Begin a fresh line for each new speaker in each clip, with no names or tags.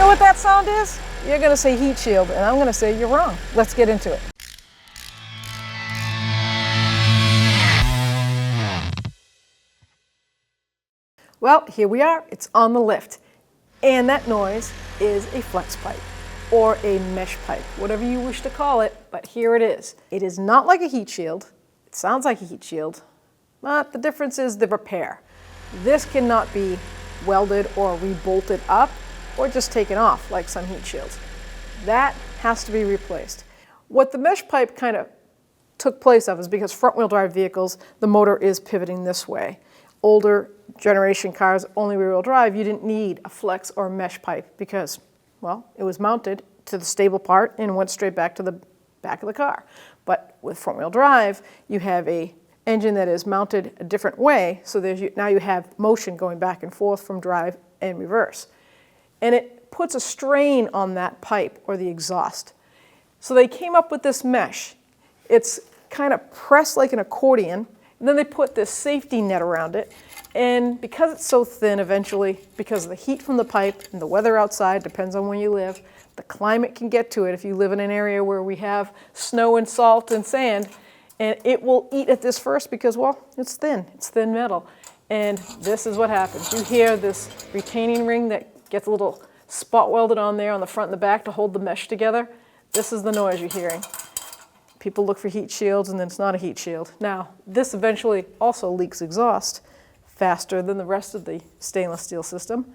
what that sound is? You're going to say heat shield, and I'm going to say you're wrong. Let's get into it. Well, here we are. It's on the lift. And that noise is a flex pipe or a mesh pipe, whatever you wish to call it, but here it is. It is not like a heat shield. It sounds like a heat shield, but the difference is the repair. This cannot be welded or rebolted up or just taken off like some heat shields. That has to be replaced. What the mesh pipe kind of took place of is because front-wheel drive vehicles, the motor is pivoting this way. Older generation cars, only rear-wheel drive, you didn't need a flex or a mesh pipe because, well, it was mounted to the stable part and went straight back to the back of the car. But with front-wheel drive, you have a engine that is mounted a different way, so now you have motion going back and forth from drive and reverse. And it puts a strain on that pipe or the exhaust. So they came up with this mesh. It's kind of pressed like an accordion, and then they put this safety net around it. And because it's so thin, eventually, because of the heat from the pipe and the weather outside, depends on where you live, the climate can get to it. If you live in an area where we have snow and salt and sand, and it will eat at this first because, well, it's thin metal. And this is what happens. You hear this retaining ring that gets a little spot welded on there on the front and the back to hold the mesh together. This is the noise you're hearing. People look for heat shields and then it's not a heat shield. Now, this eventually also leaks exhaust faster than the rest of the stainless steel system.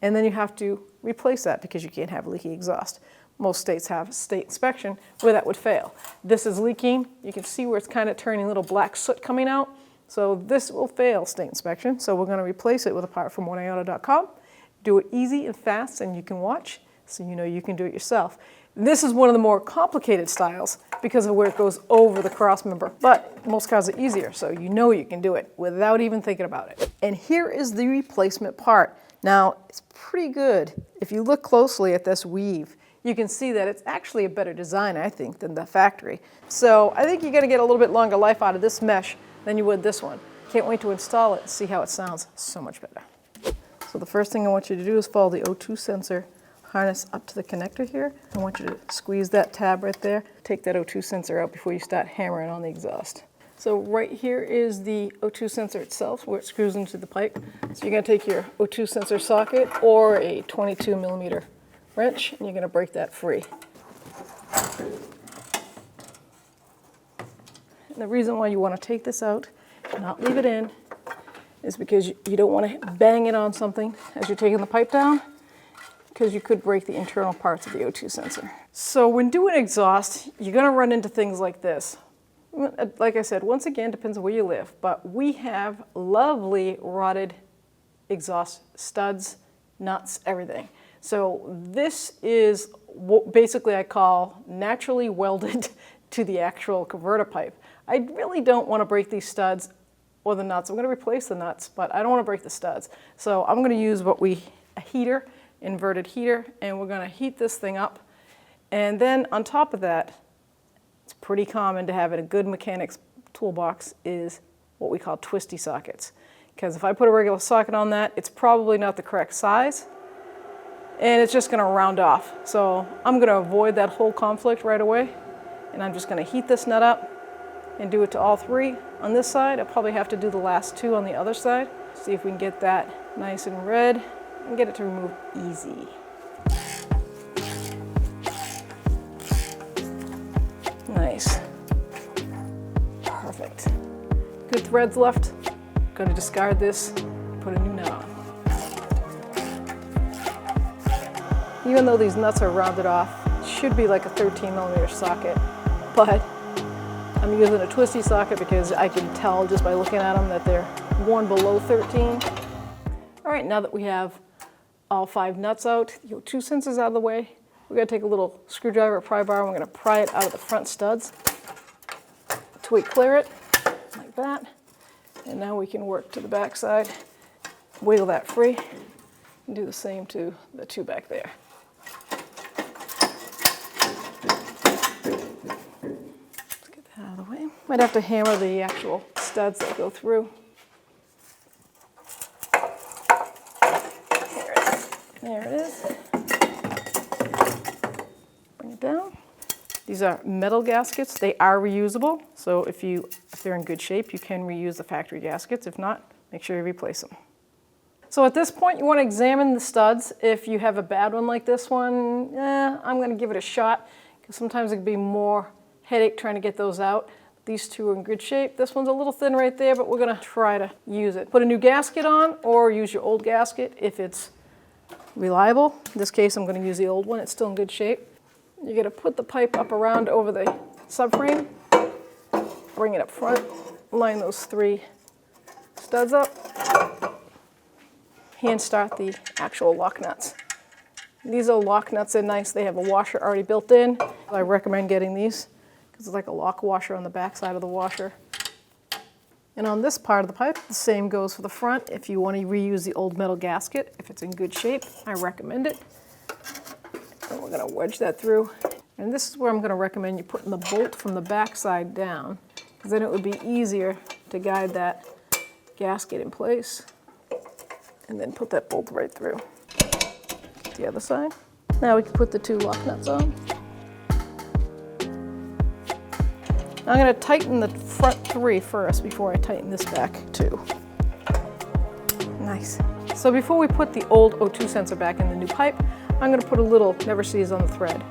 And then you have to replace that because you can't have leaky exhaust. Most states have state inspection where that would fail. This is leaking. You can see where it's kind of turning little black soot coming out. So this will fail state inspection. So we're going to replace it with a part from oneiauto.com. Do it easy and fast and you can watch so you know you can do it yourself. This is one of the more complicated styles because of where it goes over the cross member, but most cars are easier, so you know you can do it without even thinking about it. And here is the replacement part. Now, it's pretty good. If you look closely at this weave, you can see that it's actually a better design, I think, than the factory. So I think you're going to get a little bit longer life out of this mesh than you would this one. Can't wait to install it and see how it sounds so much better. So the first thing I want you to do is follow the O2 sensor harness up to the connector here. I want you to squeeze that tab right there. Take that O2 sensor out before you start hammering on the exhaust. So right here is the O2 sensor itself where it screws into the pipe. So you're going to take your O2 sensor socket or a 22 millimeter wrench and you're going to break that free. And the reason why you want to take this out and not leave it in is because you don't want to bang it on something as you're taking the pipe down, because you could break the internal parts of the O2 sensor. So when doing exhaust, you're going to run into things like this. Like I said, once again, depends on where you live, but we have lovely rotted exhaust studs, nuts, everything. So this is what basically I call naturally welded to the actual converter pipe. I really don't want to break these studs or the nuts. I'm going to replace the nuts, but I don't want to break the studs. So I'm going to use a heater, inverted heater, and we're going to heat this thing up. And then on top of that, it's pretty common to have in a good mechanic's toolbox is what we call twisty sockets. Because if I put a regular socket on that, it's probably not the correct size, and it's just going to round off. So I'm going to avoid that whole conflict right away, and I'm just going to heat this nut up and do it to all three on this side. I'll probably have to do the last two on the other side. See if we can get that nice and red and get it to remove easy. Nice. Perfect. Good threads left. Going to discard this, put a new nut on. Even though these nuts are rounded off, it should be like a 13 millimeter socket, but I'm using a twisty socket because I can tell just by looking at them that they're one below 13. All right, now that we have all 5 nuts out, the O2 sensors out of the way, we're going to take a little screwdriver or pry bar and we're going to pry it out of the front studs till we clear it, like that. And now we can work to the back side, wiggle that free, and do the same to the 2 back there. Let's get that out of the way. Might have to hammer the actual studs that go through. There it is. These are metal gaskets. They are reusable, so if they're in good shape, you can reuse the factory gaskets. If not, make sure you replace them. So at this point, you want to examine the studs. If you have a bad one like this one, I'm going to give it a shot, because sometimes it can be more headache trying to get those out. These two are in good shape. This one's a little thin right there, but we're going to try to use it. Put a new gasket on, or use your old gasket if it's reliable. In this case, I'm going to use the old one. It's still in good shape. You're going to put the pipe up around over the subframe, bring it up front, line those 3 studs up, hand start the actual lock nuts. These are lock nuts. They're nice. They have a washer already built in. I recommend getting these because it's like a lock washer on the back side of the washer. And on this part of the pipe, the same goes for the front. If you want to reuse the old metal gasket, if it's in good shape, I recommend it. And we're going to wedge that through. And this is where I'm going to recommend you putting the bolt from the back side down, because then it would be easier to guide that gasket in place. And then put that bolt right through. The other side. Now we can put the 2 lock nuts on. I'm going to tighten the front 3 first before I tighten this back 2. Nice. So before we put the old O2 sensor back in the new pipe, I'm going to put a little never sees on the thread.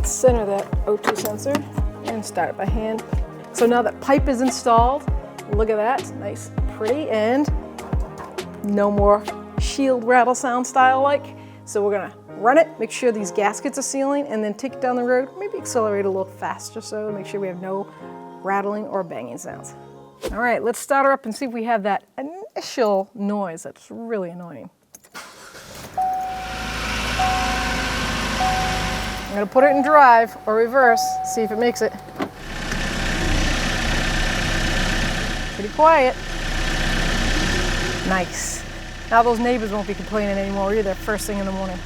Center that O2 sensor and start it by hand. So now that pipe is installed, look at that, nice, pretty, and no more shield rattle sound style like. So we're going to run it, make sure these gaskets are sealing, and then take it down the road, maybe accelerate a little faster so to make sure we have no rattling or banging sounds. All right, let's start her up and see if we have that initial noise that's really annoying. I'm going to put it in drive or reverse, see if it makes it. Pretty quiet. Nice. Now those neighbors won't be complaining anymore either first thing in the morning.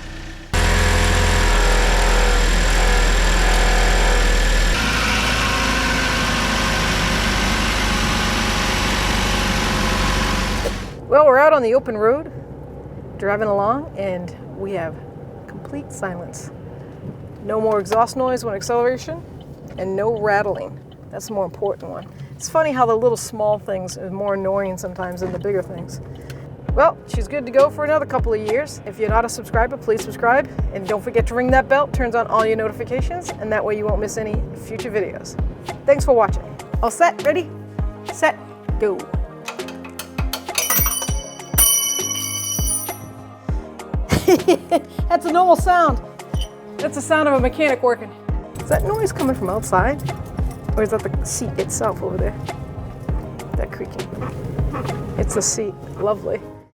Well, we're out on the open road, driving along, and we have complete silence. No more exhaust noise when acceleration, and no rattling. That's the more important one. It's funny how the little small things are more annoying sometimes than the bigger things. Well, she's good to go for another couple of years. If you're not a subscriber, please subscribe. And don't forget to ring that bell, turns on all your notifications, and that way you won't miss any future videos. Thanks for watching. All set, ready, set, go. That's a normal sound. That's the sound of a mechanic working. Is that noise coming from outside? Or is that the seat itself over there? That creaking. It's the seat. Lovely.